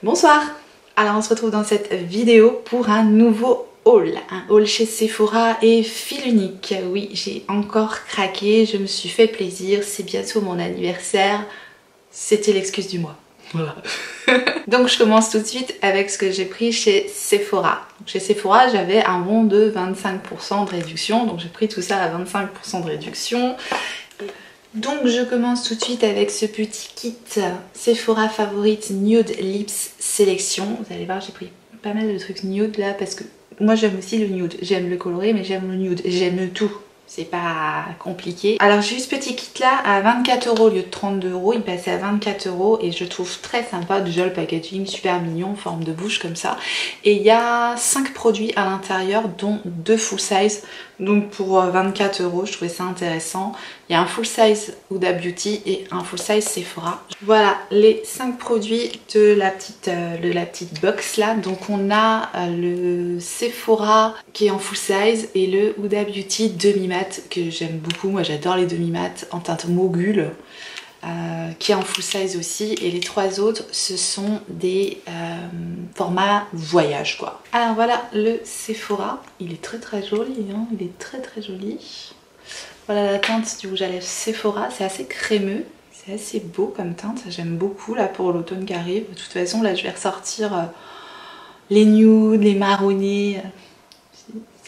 Bonsoir. Alors on se retrouve dans cette vidéo pour un nouveau haul. Un haul chez Sephora et fil unique. Oui, j'ai encore craqué, je me suis fait plaisir, c'est bientôt mon anniversaire. C'était l'excuse du mois. Voilà. Donc je commence tout de suite avec ce que j'ai pris chez Sephora. Chez Sephora, j'avais un bon de 25% de réduction, donc j'ai pris tout ça à 25% de réduction. Donc je commence tout de suite avec ce petit kit Sephora Favorite Nude Lips Sélection. Vous allez voir, j'ai pris pas mal de trucs nude là parce que moi j'aime aussi le nude. J'aime le coloré mais j'aime le nude. J'aime tout. C'est pas compliqué. Alors j'ai eu ce petit kit là à 24 € au lieu de 32 €. Il passait à 24 € et je trouve très sympa. Déjà le packaging super mignon, forme de bouche comme ça. Et il y a 5 produits à l'intérieur dont 2 full size. Donc pour 24 €, je trouvais ça intéressant. Il y a un full size Huda Beauty et un full size Sephora. Voilà les 5 produits de la petite box là. Donc on a le Sephora qui est en full size et le Huda Beauty demi-mat que j'aime beaucoup. Moi j'adore les demi-mat en teinte mogul. Qui est en full size aussi, et les 3 autres ce sont des formats voyage quoi. Alors voilà le Sephora, il est très joli, hein, il est très joli. Voilà la teinte du rouge à lèvres Sephora, c'est assez crémeux, c'est assez beau comme teinte, j'aime beaucoup là pour l'automne qui arrive. De toute façon là je vais ressortir les nudes, les marronnés.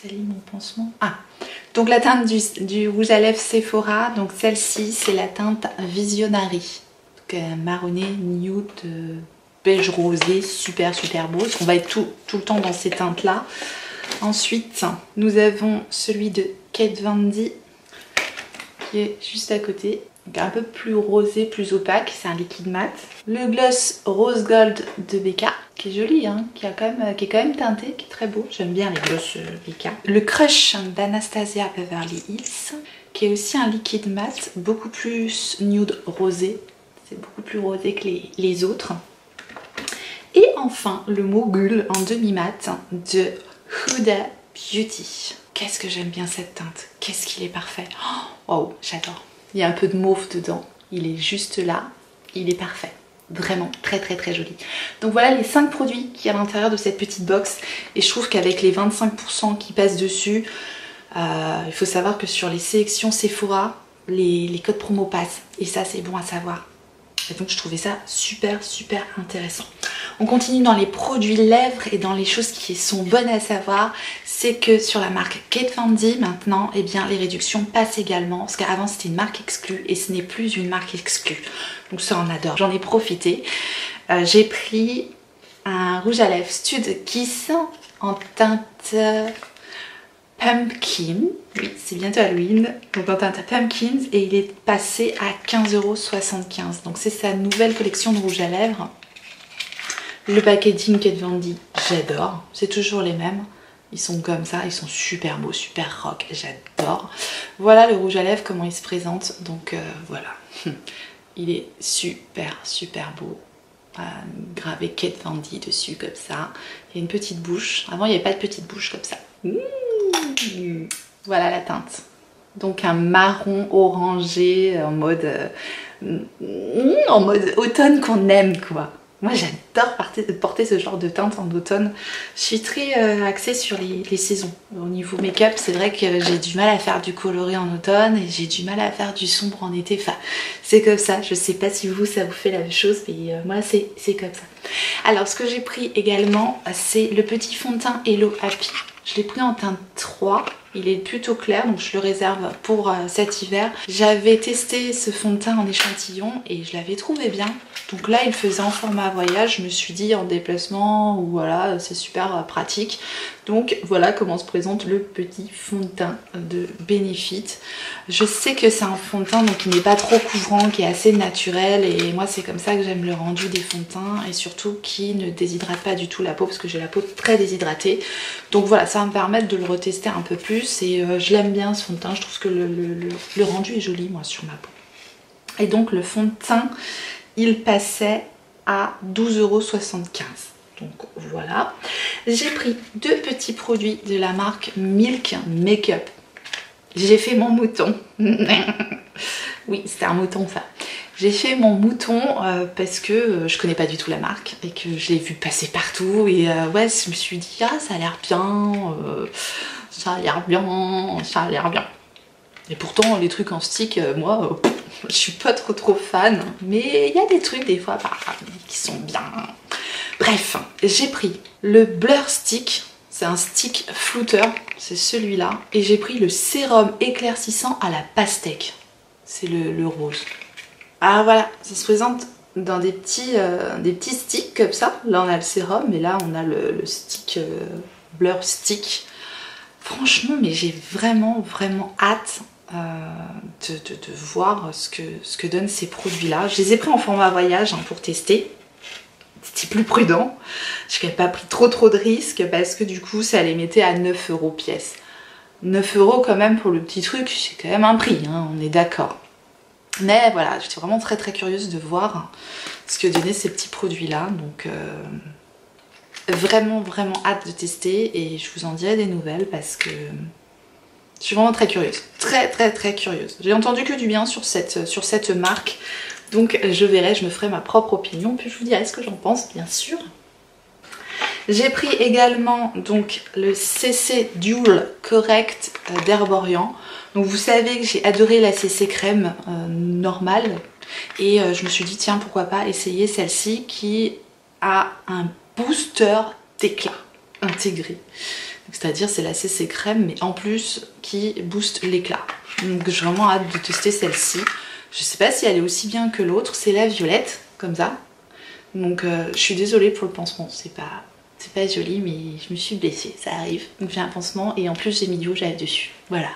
Salut mon pansement. Ah, donc la teinte du rouge à lèvres Sephora, donc celle-ci c'est la teinte Visionary. Donc marronné, nude, beige rosé, super beau. On va être tout le temps dans ces teintes là. Ensuite nous avons celui de Kat Von D qui est juste à côté. Donc un peu plus rosé, plus opaque, c'est un liquide mat. Le gloss Rose Gold de BK, qui est joli, hein, qui est quand même teinté, qui est très beau. J'aime bien les gloss BK. Le Crush d'Anastasia Beverly Hills, qui est aussi un liquide mat, beaucoup plus nude rosé. C'est beaucoup plus rosé que les autres. Et enfin, le Mogul en demi-mat de Huda Beauty. Qu'est-ce que j'aime bien cette teinte. Qu'est-ce qu'il est parfait. Oh, wow, j'adore. Il y a un peu de mauve dedans, il est juste là, il est parfait. Vraiment très joli. Donc voilà les 5 produits qui y a à l'intérieur de cette petite box. Et je trouve qu'avec les 25% qui passent dessus, il faut savoir que sur les sélections Sephora, les codes promo passent. Et ça c'est bon à savoir. Et donc je trouvais ça super intéressant. On continue dans les produits lèvres et dans les choses qui sont bonnes à savoir. C'est que sur la marque Kat Von D maintenant, eh bien les réductions passent également. Parce qu'avant c'était une marque exclue et ce n'est plus une marque exclue. Donc ça on adore. J'en ai profité. J'ai pris un rouge à lèvres Stud Kiss en teinte Pumpkin. Oui, c'est bientôt Halloween. Donc en teinte Pumpkin et il est passé à 15,75 €. Donc c'est sa nouvelle collection de rouge à lèvres. Le packaging Kat Von D, j'adore. C'est toujours les mêmes. Ils sont comme ça, ils sont super beaux, super rock, j'adore. Voilà le rouge à lèvres, comment il se présente. Donc voilà, il est super beau. Gravé Kat Von D dessus comme ça. Il y a une petite bouche. Avant il n'y avait pas de petite bouche comme ça. Voilà la teinte. Donc un marron orangé en mode automne qu'on aime quoi. Moi j'adore porter ce genre de teinte en automne. Je suis très axée sur les saisons. Au niveau make-up, c'est vrai que j'ai du mal à faire du coloré en automne et j'ai du mal à faire du sombre en été. Enfin, c'est comme ça. Je sais pas si vous, ça vous fait la même chose, mais moi c'est comme ça. Alors ce que j'ai pris également, c'est le petit fond de teint Hello Happy. Je l'ai pris en teinte 3. Il est plutôt clair, donc je le réserve pour cet hiver. J'avais testé ce fond de teint en échantillon et je l'avais trouvé bien. Donc là, il faisait en format voyage. Je me suis dit en déplacement, ou voilà, c'est super pratique. Donc voilà comment se présente le petit fond de teint de Benefit. Je sais que c'est un fond de teint donc qui n'est pas trop couvrant, qui est assez naturel. Et moi, c'est comme ça que j'aime le rendu des fonds de teint. Et surtout qui ne déshydrate pas du tout la peau, parce que j'ai la peau très déshydratée. Donc voilà, ça va me permettre de le retester un peu plus. Et je l'aime bien ce fond de teint, je trouve que le rendu est joli moi sur ma peau. Et donc le fond de teint il passait à 12,75 €. Donc voilà. J'ai pris 2 petits produits de la marque Milk Makeup. J'ai fait mon mouton. Oui, c'était un mouton ça. J'ai fait mon mouton parce que je connais pas du tout la marque et que je l'ai vu passer partout et ouais, je me suis dit ah ça a l'air bien, ça a l'air bien, ça a l'air bien. Et pourtant les trucs en stick, moi je suis pas trop fan, mais il y a des trucs des fois qui sont bien. Bref, j'ai pris le Blur Stick, c'est un stick flouteur, c'est celui-là, et j'ai pris le sérum éclaircissant à la pastèque, c'est le rose. Ah voilà, ça se présente dans des petits sticks comme ça. Là on a le sérum et là on a le stick Blur Stick. Franchement, mais j'ai vraiment hâte de voir ce que donnent ces produits-là. Je les ai pris en format voyage pour tester. C'était plus prudent. Je n'avais pas pris trop de risques parce que du coup ça les mettait à 9 € pièce. 9 € quand même pour le petit truc, c'est quand même un prix, hein, on est d'accord. Mais voilà, j'étais vraiment très curieuse de voir ce que donnaient ces petits produits là, donc vraiment hâte de tester et je vous en dirai des nouvelles parce que je suis vraiment très curieuse, très curieuse. J'ai entendu que du bien sur cette marque, donc je verrai, je me ferai ma propre opinion puis je vous dirai ce que j'en pense bien sûr. J'ai pris également donc le CC Dual Correct d'Herborian. Donc vous savez que j'ai adoré la CC crème normale et je me suis dit tiens pourquoi pas essayer celle-ci qui a un booster d'éclat intégré. C'est-à-dire c'est la CC crème mais en plus qui booste l'éclat. Donc j'ai vraiment hâte de tester celle-ci. Je sais pas si elle est aussi bien que l'autre, c'est la violette comme ça. Donc je suis désolée pour le pansement, c'est pas joli mais je me suis blessée, ça arrive. Donc j'ai un pansement et en plus j'ai mis du rouge à lèvres dessus. Voilà,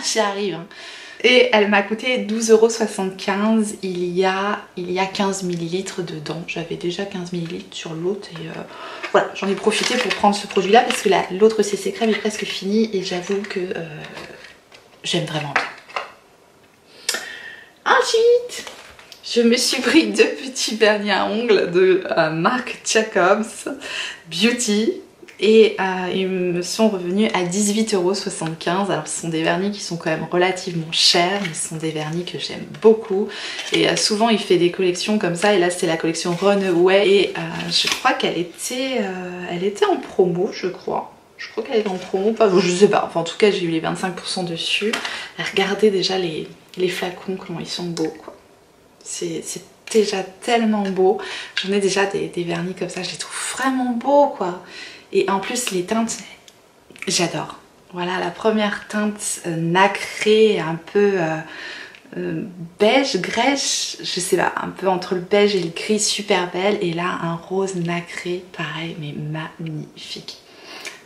j'y arrive. Hein. Et elle m'a coûté 12,75 €. Il y a 15 ml dedans. J'avais déjà 15 ml sur l'autre et voilà, j'en ai profité pour prendre ce produit là parce que l'autre CC crème est presque finie et j'avoue que j'aime vraiment bien. Ensuite, je me suis pris 2 petits vernis à ongles de Marc Jacobs Beauty et ils me sont revenus à 18,75 €. Alors ce sont des vernis qui sont quand même relativement chers, mais ce sont des vernis que j'aime beaucoup et souvent il fait des collections comme ça et là c'est la collection Runaway et je crois qu'elle était en promo je crois. Je crois qu'elle est en promo, pas, je sais pas, enfin en tout cas j'ai eu les 25 % dessus. Regardez déjà les flacons, comment ils sont beaux quoi. C'est déjà tellement beau. J'en ai déjà des vernis comme ça, je les trouve vraiment beaux quoi. Et en plus les teintes, j'adore. Voilà la première teinte nacrée, un peu beige, grèche, je sais pas, un peu entre le beige et le gris, super belle. Et là un rose nacré, pareil mais magnifique.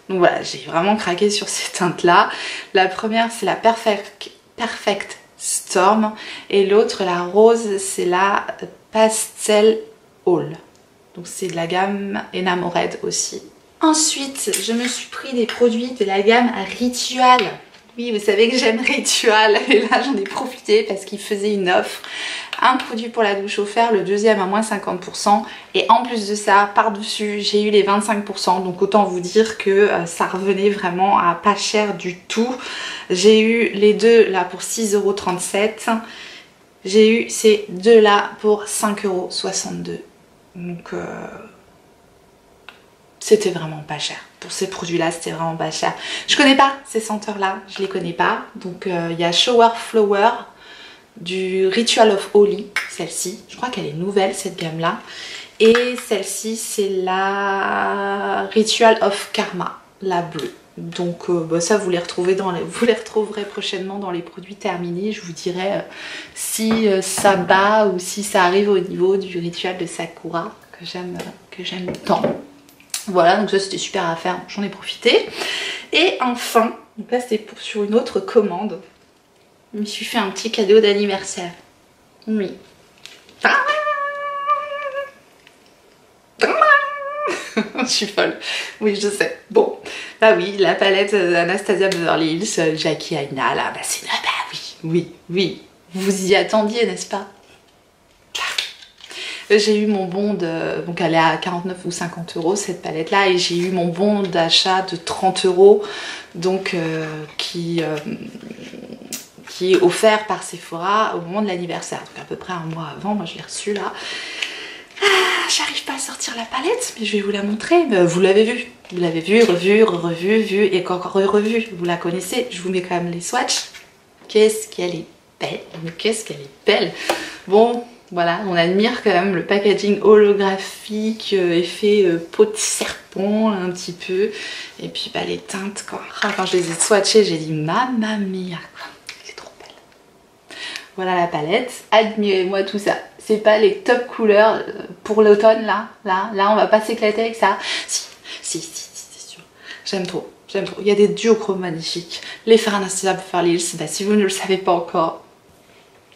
Donc voilà, j'ai vraiment craqué sur ces teintes là. La première c'est la Perfect Storm et l'autre la rose c'est la Pastel All, donc c'est de la gamme Enamored aussi. Ensuite je me suis pris des produits de la gamme Ritual. Oui vous savez que j'aime Ritual et là j'en ai profité parce qu'ils faisaient une offre. Un produit pour la douche offert, le deuxième à moins 50% et en plus de ça par dessus j'ai eu les 25%, donc autant vous dire que ça revenait vraiment à pas cher du tout. J'ai eu les deux là pour 6,37 €, j'ai eu ces deux là pour 5,62 €, donc c'était vraiment pas cher. Pour ces produits là c'était vraiment pas cher. Je connais pas ces senteurs là, je les connais pas, donc il y a Shower Flower du Ritual of Holy, celle-ci, je crois qu'elle est nouvelle cette gamme là, et celle-ci c'est la Ritual of Karma, la bleue. Donc ça vous les retrouverez prochainement dans les produits terminés. Je vous dirai si ça bat ou si ça arrive au niveau du Ritual de Sakura que j'aime tant. Voilà, donc ça c'était super à faire, j'en ai profité. Et enfin, donc là c'était sur une autre commande. Je me suis fait un petit cadeau d'anniversaire. Oui. Je suis folle. Oui, je sais. Bon. Bah oui, la palette Anastasia Beverly Hills, Jackie Aina, là, bah c'est... Ah bah oui. Vous y attendiez, n'est-ce pas? J'ai eu mon bon de... Donc elle est à 49 ou 50 € cette palette là. Et j'ai eu mon bon d'achat de 30 €. Donc qui qui est offert par Sephora au moment de l'anniversaire, donc à peu près un mois avant. Moi je l'ai reçu là. J'arrive pas à sortir la palette, mais je vais vous la montrer. Vous l'avez vue, revu et encore revu. Vous la connaissez. Je vous mets quand même les swatchs. Qu'est-ce qu'elle est belle, mais qu'est-ce qu'elle est belle. Bon, voilà, on admire quand même le packaging holographique, effet peau de serpent un petit peu. Et puis bah, les teintes quoi. Quand je les ai swatchées, j'ai dit mamma mia quoi. C'est trop belle. Voilà la palette. Admirez-moi tout ça. C'est pas les top couleurs pour l'automne là, on va pas s'éclater avec ça. Si, c'est sûr. J'aime trop. Il y a des duochrome magnifiques. Les Fair Anastasia Beverly Hills, bah, si vous ne le savez pas encore,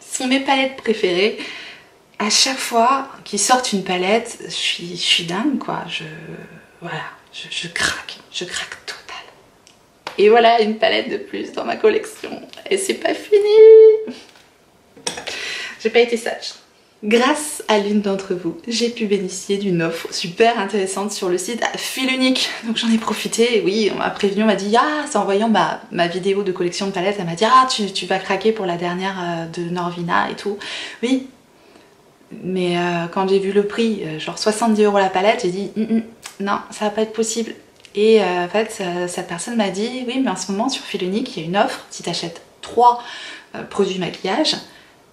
sont mes palettes préférées. À chaque fois qu'ils sortent une palette, je suis dingue quoi. Voilà, je craque total. Et voilà une palette de plus dans ma collection. Et c'est pas fini. J'ai pas été sage. Grâce à l'une d'entre vous, j'ai pu bénéficier d'une offre super intéressante sur le site Fil Unique. Donc j'en ai profité, et oui, on m'a prévenu, on m'a dit ah, c'est en voyant ma vidéo de collection de palettes, elle m'a dit ah, tu vas craquer pour la dernière de Norvina et tout. Oui, mais quand j'ai vu le prix, genre 70 € la palette, j'ai dit non, ça va pas être possible. Et en fait, cette personne m'a dit oui, mais en ce moment sur Fil Unique, il y a une offre, si tu achètes 3 produits maquillage,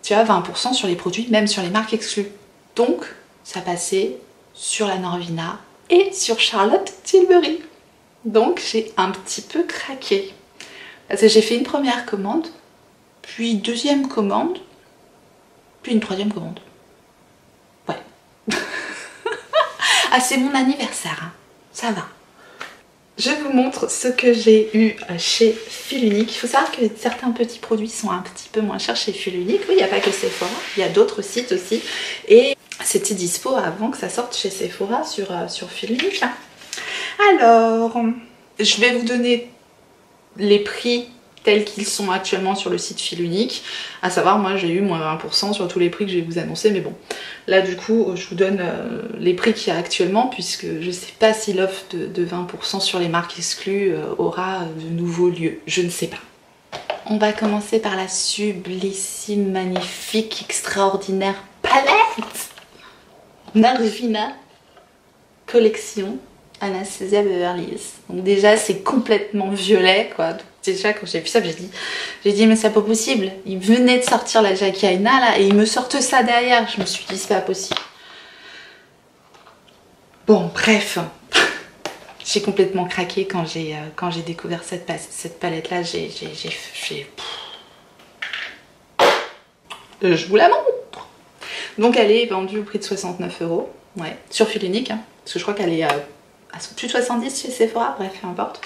tu as 20% sur les produits, même sur les marques exclues. Donc, ça passait sur la Norvina et sur Charlotte Tilbury. Donc, j'ai un petit peu craqué. Parce que j'ai fait une première commande, puis une deuxième commande, puis une troisième commande. Ouais. Ah, c'est mon anniversaire, hein. Ça va. Je vous montre ce que j'ai eu chez Fil Unique. Il faut savoir que certains petits produits sont un petit peu moins chers chez Fil Unique. Oui, il n'y a pas que Sephora, il y a d'autres sites aussi. Et c'était dispo avant que ça sorte chez Sephora sur Fil Unique. Alors, je vais vous donner les prix tels qu'ils sont actuellement sur le site Fil Unique. À savoir, moi j'ai eu moins 20% sur tous les prix que je vais vous annoncer, mais bon. Là du coup, je vous donne les prix qu'il y a actuellement, puisque je ne sais pas si l'offre de 20% sur les marques exclues aura de nouveau lieu. Je ne sais pas. On va commencer par la sublissime, magnifique, extraordinaire palette Norvina Collection Anastasia Beverly Hills. Donc déjà c'est complètement violet quoi. Donc déjà quand j'ai vu ça j'ai dit mais c'est pas possible. Il venait de sortir la Jackie Aina là et ils me sortent ça derrière. Je me suis dit c'est pas possible. Bon bref, j'ai complètement craqué quand j'ai découvert cette palette là. Je vous la montre. Donc elle est vendue au prix de 69 €. Ouais, sur Fil Unique hein, parce que je crois qu'elle est plus de 70 chez Sephora, bref, peu importe.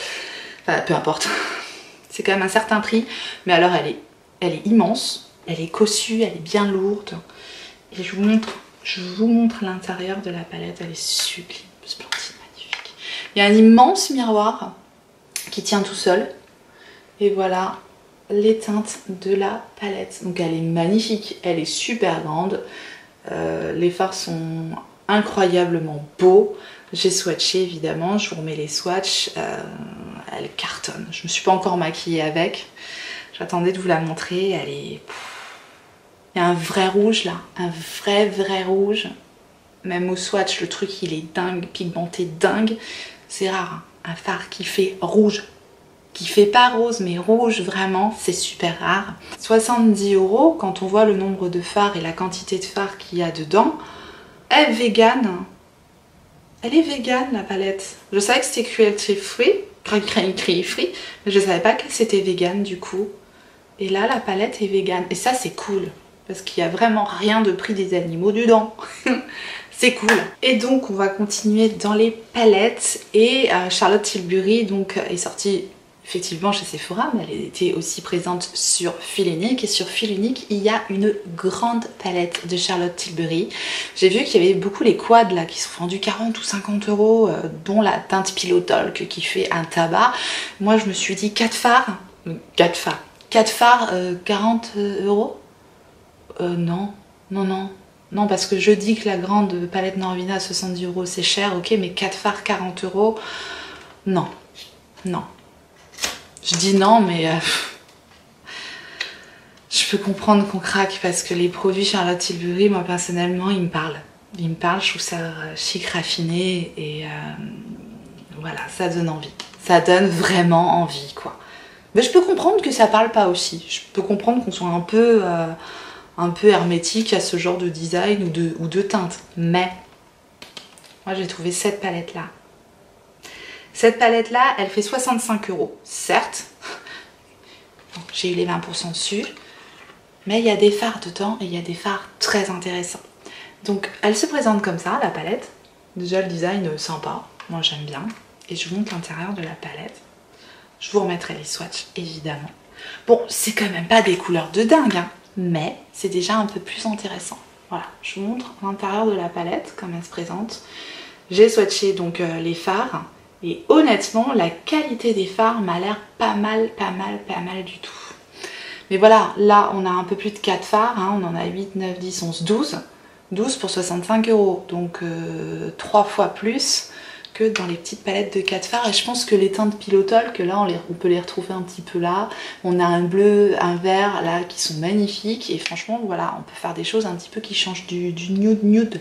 Enfin, peu importe. C'est quand même un certain prix. Mais alors, elle est immense. Elle est cossue, elle est bien lourde. Et je vous montre l'intérieur de la palette. Elle est sublime, splendide, magnifique. Il y a un immense miroir qui tient tout seul. Et voilà les teintes de la palette. Donc, elle est magnifique. Elle est super grande. Les fards sont incroyablement beaux. J'ai swatché évidemment, je vous remets les swatchs, elle cartonne. Je me suis pas encore maquillée avec, j'attendais de vous la montrer, elle est... Il y a un vrai rouge là, un vrai rouge. Même au swatch, le truc il est dingue, pigmenté dingue. C'est rare, hein, un fard qui fait rouge. Qui fait pas rose mais rouge vraiment, c'est super rare. 70 € quand on voit le nombre de fards et la quantité de fards qu'il y a dedans. Elle est végane. Elle est végane la palette. Je savais que c'était cruelty free, mais je savais pas que c'était végane du coup. Et là la palette est végane. Et ça c'est cool. Parce qu'il n'y a vraiment rien de prix des animaux dedans. C'est cool. Et donc on va continuer dans les palettes. Et Charlotte Tilbury donc est sortie effectivement chez Sephora, mais elle était aussi présente sur Fil Unique. Et sur Fil Unique, il y a une grande palette de Charlotte Tilbury. J'ai vu qu'il y avait beaucoup les quads là qui sont vendus 40 ou 50 €, dont la teinte Pillow Talk qui fait un tabac. Moi je me suis dit 4 fards, 40 €. Non, parce que je dis que la grande palette Norvina à 70 € c'est cher, ok, mais 4 fards 40 €, non. Je dis non, mais je peux comprendre qu'on craque parce que les produits Charlotte Tilbury, moi personnellement, ils me parlent. Ils me parlent, je trouve ça chic, raffiné et voilà, ça donne envie. Ça donne vraiment envie, quoi. Mais je peux comprendre que ça parle pas aussi. Je peux comprendre qu'on soit un peu hermétique à ce genre de design ou de teinte. Mais moi, j'ai trouvé cette palette-là. Cette palette-là, elle fait 65 €. Certes, j'ai eu les 20% dessus, mais il y a des fards dedans et il y a des fards très intéressants. Donc, elle se présente comme ça, la palette. Déjà, le design sympa. Moi, j'aime bien. Et je vous montre l'intérieur de la palette. Je vous remettrai les swatchs, évidemment. Bon, c'est quand même pas des couleurs de dingue, hein, mais c'est déjà un peu plus intéressant. Voilà, je vous montre l'intérieur de la palette, comme elle se présente. J'ai swatché donc les fards. Et honnêtement, la qualité des fards m'a l'air pas mal du tout. Mais voilà, là, on a un peu plus de 4 fards. Hein, on en a 8, 9, 10, 11, 12. 12 pour 65 €. Donc 3 fois plus que dans les petites palettes de 4 fards. Et je pense que les teintes Pillow Talk, là, on peut les retrouver un petit peu là. On a un bleu, un vert, là, qui sont magnifiques. Et franchement, voilà, on peut faire des choses un petit peu qui changent du nude.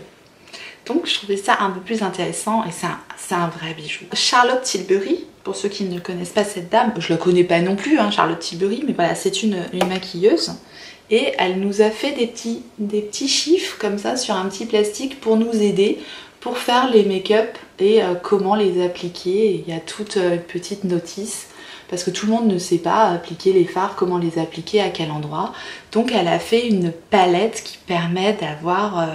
Donc je trouvais ça un peu plus intéressant et c'est un vrai bijou. Charlotte Tilbury, pour ceux qui ne connaissent pas cette dame, je la connais pas non plus, hein, Charlotte Tilbury, mais voilà, c'est une maquilleuse. Et elle nous a fait des petits chiffres comme ça sur un petit plastique pour nous aider pour faire les make-up et comment les appliquer. Et il y a toute une petite notice parce que tout le monde ne sait pas appliquer les fards, comment les appliquer, à quel endroit. Donc elle a fait une palette qui permet d'avoir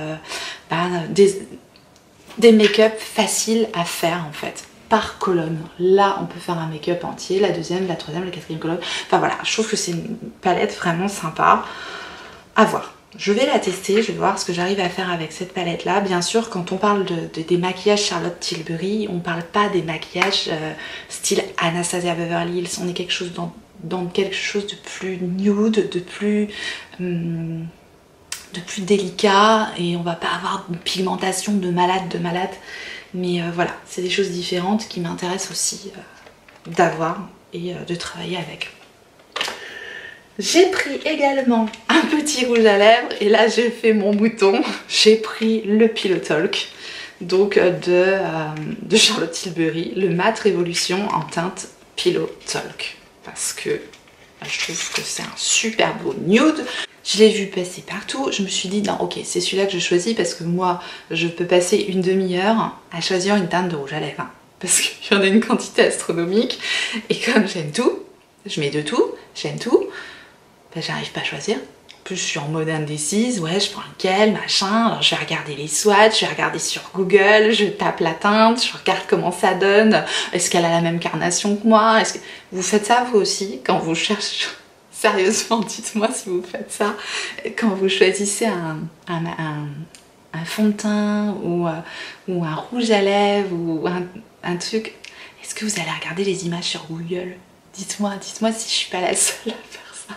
des make-up faciles à faire en fait, par colonne. Là on peut faire un make-up entier, la deuxième, la troisième, la quatrième colonne. Enfin voilà, je trouve que c'est une palette vraiment sympa à voir. Je vais la tester, je vais voir ce que j'arrive à faire avec cette palette là. Bien sûr, quand on parle des maquillages Charlotte Tilbury, on parle pas des maquillages style Anastasia Beverly Hills. On est quelque chose dans quelque chose de plus nude, de plus délicat, et on va pas avoir une pigmentation de malade. Mais voilà, c'est des choses différentes qui m'intéressent aussi d'avoir et de travailler avec. J'ai pris également un petit rouge à lèvres et là j'ai fait mon mouton. J'ai pris le Pillow Talk, donc de Charlotte Tilbury, le Matte Révolution en teinte Pillow Talk, parce que je trouve que c'est un super beau nude. Je l'ai vu passer partout, je me suis dit non ok, c'est celui-là que je choisis parce que moi je peux passer une demi-heure à choisir une teinte de rouge à lèvres, hein, parce qu'il y en a une quantité astronomique et comme j'aime tout, je mets de tout, j'aime tout, ben, j'arrive pas à choisir. En plus je suis en mode indécise, ouais je prends lequel, machin, alors je vais regarder les swatchs, je vais regarder sur Google, je tape la teinte, je regarde comment ça donne, est-ce qu'elle a la même carnation que moi, est-ce que... Vous faites ça vous aussi quand vous cherchez... Sérieusement, dites-moi si vous faites ça quand vous choisissez un fond de teint ou un rouge à lèvres ou un truc. Est-ce que vous allez regarder les images sur Google? Dites-moi si je suis pas la seule à faire ça.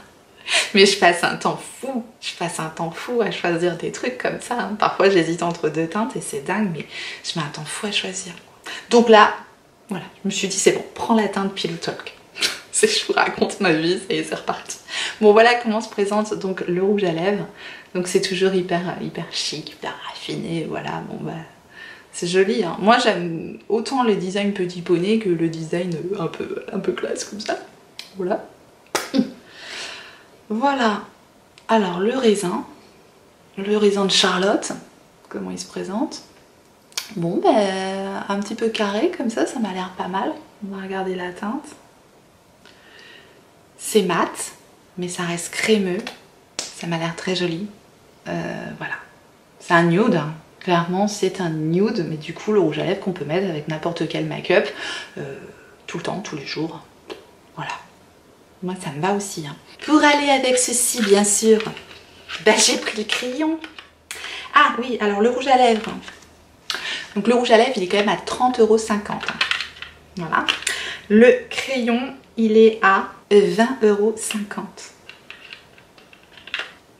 Mais je passe un temps fou à choisir des trucs comme ça. Hein. Parfois j'hésite entre deux teintes et c'est dingue, mais je mets un temps fou à choisir. Donc là, voilà, je me suis dit c'est bon, prends la teinte Pillow Talk. Je vous raconte ma vie et c'est reparti. Bon voilà comment se présente donc le rouge à lèvres. Donc c'est toujours hyper chic, hyper raffiné, voilà, bon bah c'est joli. Hein. Moi j'aime autant le design petit poney que le design un peu classe comme ça. Voilà. Voilà. Alors le raisin de Charlotte, comment il se présente? Bon ben un petit peu carré comme ça m'a l'air pas mal. On va regarder la teinte. C'est mat, mais ça reste crémeux. Ça m'a l'air très joli. Voilà. C'est un nude. Hein. Clairement, c'est un nude, mais du coup, le rouge à lèvres qu'on peut mettre avec n'importe quel make-up, tout le temps, tous les jours. Voilà. Moi, ça me va aussi. Hein. Pour aller avec ceci, bien sûr, bah, j'ai pris le crayon. Ah oui, alors le rouge à lèvres. Donc le rouge à lèvres, il est quand même à 30,50 €. Voilà. Le crayon, il est à 20,50 €.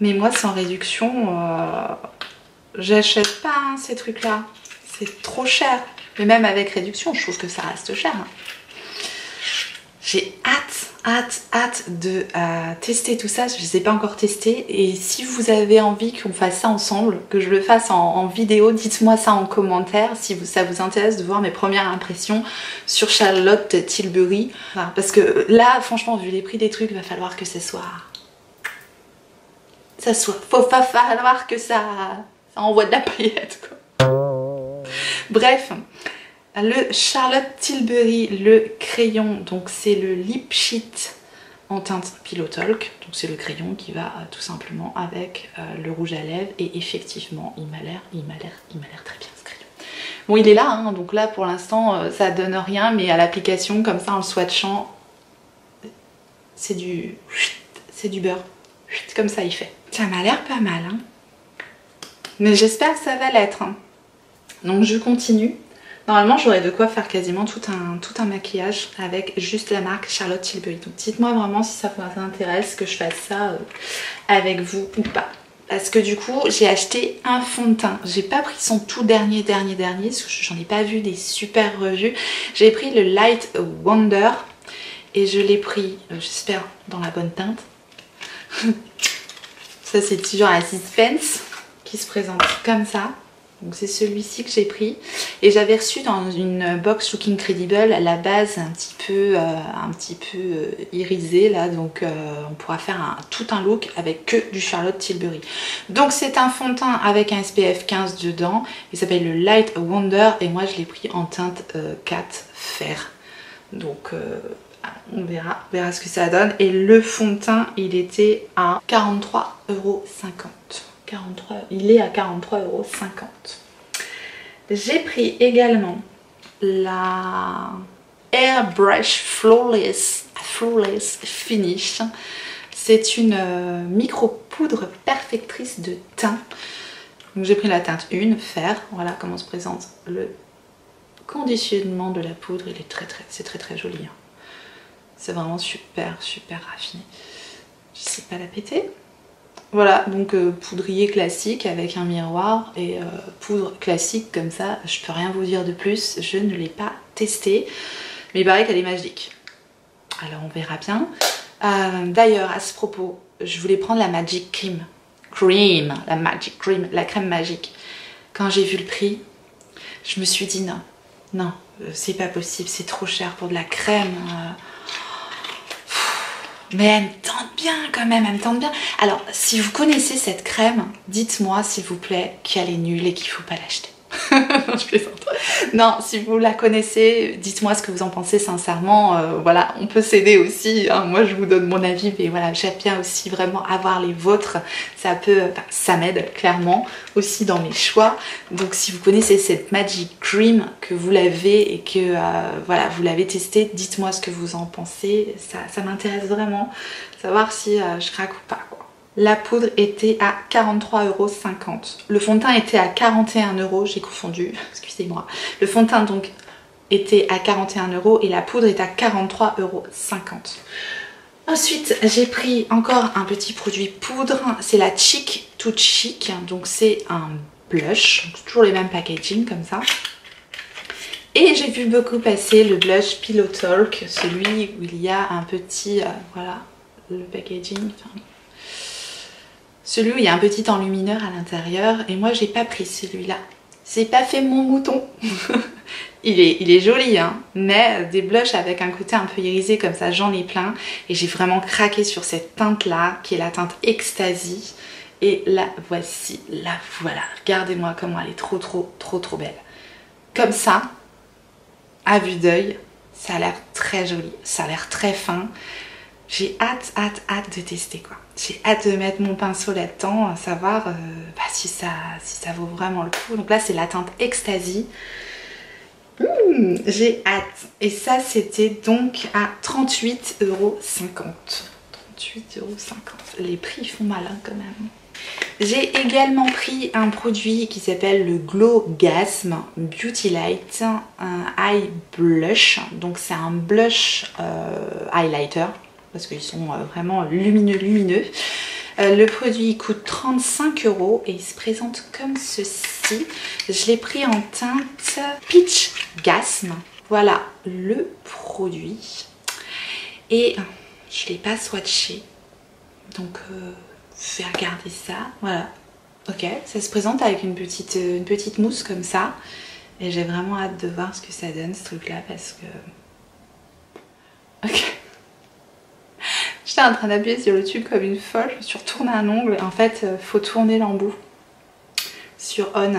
Mais moi sans réduction, j'achète pas hein, ces trucs là, c'est trop cher. Mais même avec réduction, je trouve que ça reste cher. Hein. J'ai hâte de tester tout ça. Je ne les ai pas encore testés. Et si vous avez envie qu'on fasse ça ensemble, que je le fasse en vidéo, dites-moi ça en commentaire si ça vous intéresse de voir mes premières impressions sur Charlotte Tilbury. Enfin, parce que là, franchement, vu les prix des trucs, il va falloir que ça soit... Faut pas falloir que ça envoie de la paillette, quoi. Bref, le Charlotte Tilbury, le crayon, donc c'est le Lip Sheet en teinte Pillow Talk. Donc c'est le crayon qui va tout simplement avec le rouge à lèvres. Et effectivement, il m'a l'air très bien ce crayon. Bon, il est là, hein, donc là pour l'instant ça donne rien, mais à l'application comme ça en le swatchant, c'est du beurre. Comme ça il fait. Ça m'a l'air pas mal, hein. Mais j'espère que ça va l'être, hein. Donc je continue. Normalement j'aurais de quoi faire quasiment tout un maquillage avec juste la marque Charlotte Tilbury. Donc dites-moi vraiment si ça vous intéresse que je fasse ça avec vous ou pas. Parce que du coup j'ai acheté un fond de teint. J'ai pas pris son tout dernier parce que j'en ai pas vu des super revues. J'ai pris le Light Wonder et je l'ai pris, j'espère, dans la bonne teinte. Ça c'est toujours un suspense qui se présente comme ça. Donc c'est celui-ci que j'ai pris et j'avais reçu dans une box Look Incredible la base un petit peu irisée là, donc on pourra faire tout un look avec que du Charlotte Tilbury. Donc c'est un fond de teint avec un SPF 15 dedans, il s'appelle le Light Wonder et moi je l'ai pris en teinte 4 fer. Donc on verra ce que ça donne. Et le fond de teint il était à 43,50 €. Il est à 43,50 €. J'ai pris également la Airbrush Flawless Finish. C'est une micro poudre perfectrice de teint. Donc j'ai pris la teinte 1, fer. Voilà comment se présente le conditionnement de la poudre. Il est c'est très joli, hein. C'est vraiment super raffiné. Je sais pas la péter. Voilà, donc poudrier classique avec un miroir et poudre classique comme ça. Je peux rien vous dire de plus, je ne l'ai pas testé, mais il paraît qu'elle est magique. Alors on verra bien. D'ailleurs à ce propos, je voulais prendre la Magic Cream. La Magic Cream, la crème magique. Quand j'ai vu le prix, je me suis dit non, c'est pas possible, c'est trop cher pour de la crème. Mais elle me tente bien quand même, elle me tente bien. Alors, si vous connaissez cette crème, dites-moi s'il vous plaît qu'elle est nulle et qu'il ne faut pas l'acheter. Non, je plaisante. Non, si vous la connaissez, dites-moi ce que vous en pensez sincèrement. Voilà, on peut s'aider aussi, hein. Moi je vous donne mon avis, mais voilà, j'aime bien aussi vraiment avoir les vôtres. Ça m'aide clairement aussi dans mes choix. Donc si vous connaissez cette Magic Cream, que vous l'avez et que voilà, vous l'avez testée, dites-moi ce que vous en pensez. Ça m'intéresse vraiment, savoir si je craque ou pas, quoi. La poudre était à 43,50 €. Le fond de teint était à 41 €, j'ai confondu, excusez-moi. Le fond de teint donc était à 41 € et la poudre est à 43,50 €. Ensuite, j'ai pris encore un petit produit poudre, c'est la Chic to Chic, donc c'est un blush, donc toujours les mêmes packaging comme ça. Et j'ai vu beaucoup passer le blush Pillow Talk, celui où il y a un petit, voilà, le packaging, enfin, celui où il y a un petit enlumineur à l'intérieur, et moi j'ai pas pris celui-là. C'est pas fait mon mouton. il est joli, hein, mais des blushs avec un côté un peu irisé comme ça, j'en ai plein. Et j'ai vraiment craqué sur cette teinte-là, qui est la teinte Ecstasy. Et la voici, la voilà. Regardez-moi comment elle est trop belle. Comme ça, à vue d'œil, ça a l'air très joli, ça a l'air très fin. J'ai hâte de tester, quoi. J'ai hâte de mettre mon pinceau là-dedans, savoir si ça vaut vraiment le coup. Donc là c'est la teinte Ecstasy. J'ai hâte. Et ça c'était donc à 38,50 €. 38,50 €. Les prix font mal, hein, quand même. J'ai également pris un produit qui s'appelle le Glow Gasm Beauty Light, un eye blush. Donc c'est un blush highlighter, parce qu'ils sont vraiment lumineux. Le produit coûte 35 € et il se présente comme ceci. Je l'ai pris en teinte Peach Gasm. Voilà le produit. Et je l'ai pas swatché. Donc je vais regarder ça. Voilà. Ok, ça se présente avec une petite mousse comme ça. Et j'ai vraiment hâte de voir ce que ça donne ce truc là parce que... Ok. J'étais en train d'appuyer sur le tube comme une folle, je me suis retournée un ongle. En fait, faut tourner l'embout sur on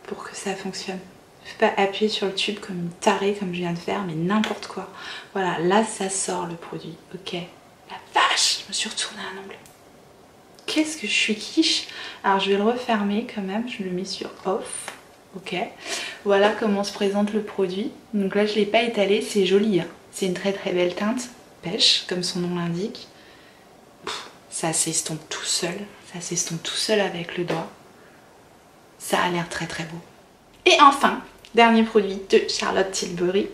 pour que ça fonctionne. Faut pas appuyer sur le tube comme une tarée comme je viens de faire, mais n'importe quoi. Voilà, là ça sort le produit. Ok. La vache, je me suis retournée un ongle. Qu'est-ce que je suis quiche. Alors je vais le refermer quand même, je le mets sur off. Ok. Voilà comment se présente le produit. Donc là je l'ai pas étalé, c'est joli. Hein. C'est une très très belle teinte. Pêche, comme son nom l'indique. Ça s'estompe tout seul. Ça s'estompe tout seul avec le doigt. Ça a l'air très très beau. Et enfin, dernier produit de Charlotte Tilbury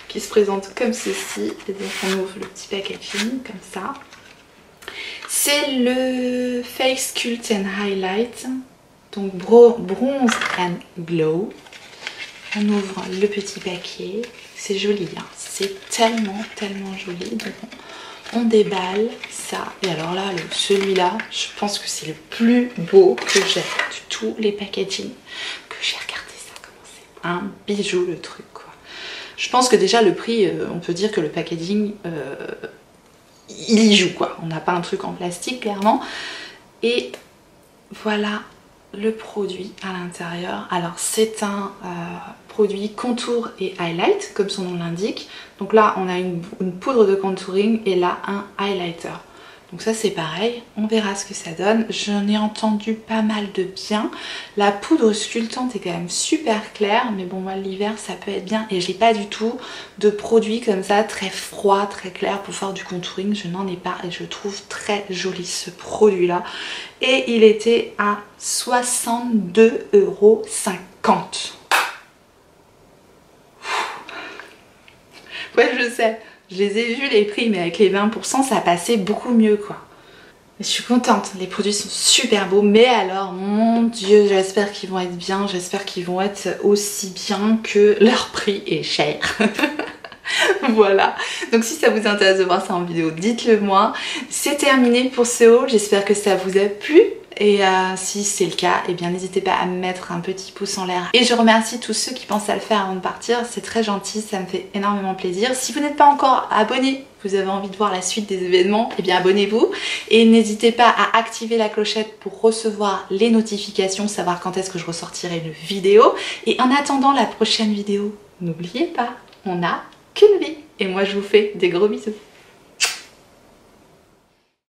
qui se présente comme ceci. Et donc on ouvre le petit packaging comme ça. C'est le Face Sculpt and Highlight. Donc Bronze and Glow. On ouvre le petit paquet. C'est joli, hein. C'est tellement joli. Donc on déballe ça. Et alors là, celui-là, je pense que c'est le plus beau que j'ai de tous les packaging que j'ai regardé ça. Comment c'est un bijou le truc quoi. Je pense que déjà le prix, on peut dire que le packaging, il y joue quoi. On n'a pas un truc en plastique clairement. Et voilà le produit à l'intérieur. Alors c'est un produit contour et highlight comme son nom l'indique. Donc là on a une poudre de contouring et là un highlighter. Donc ça c'est pareil, on verra ce que ça donne. J'en ai entendu pas mal de bien. La poudre sculptante est quand même super claire, mais bon moi l'hiver ça peut être bien. Et j'ai pas du tout de produit comme ça très froid, très clair pour faire du contouring. Je n'en ai pas et je trouve très joli ce produit là. Et il était à 62,50 €. Ouais je sais. Je les ai vus les prix, mais avec les 20%, ça passait beaucoup mieux quoi. Je suis contente, les produits sont super beaux, mais alors, mon dieu, j'espère qu'ils vont être bien, j'espère qu'ils vont être aussi bien que leur prix est cher. Voilà, donc si ça vous intéresse de voir ça en vidéo, dites-le moi. C'est terminé pour ce haul, j'espère que ça vous a plu. Et si c'est le cas, eh bien n'hésitez pas à me mettre un petit pouce en l'air. Et je remercie tous ceux qui pensent à le faire avant de partir, c'est très gentil, ça me fait énormément plaisir. Si vous n'êtes pas encore abonné, vous avez envie de voir la suite des événements, eh bien abonnez-vous. Et n'hésitez pas à activer la clochette pour recevoir les notifications, savoir quand est-ce que je ressortirai une vidéo. Et en attendant la prochaine vidéo, n'oubliez pas, on n'a qu'une vie. Et moi je vous fais des gros bisous.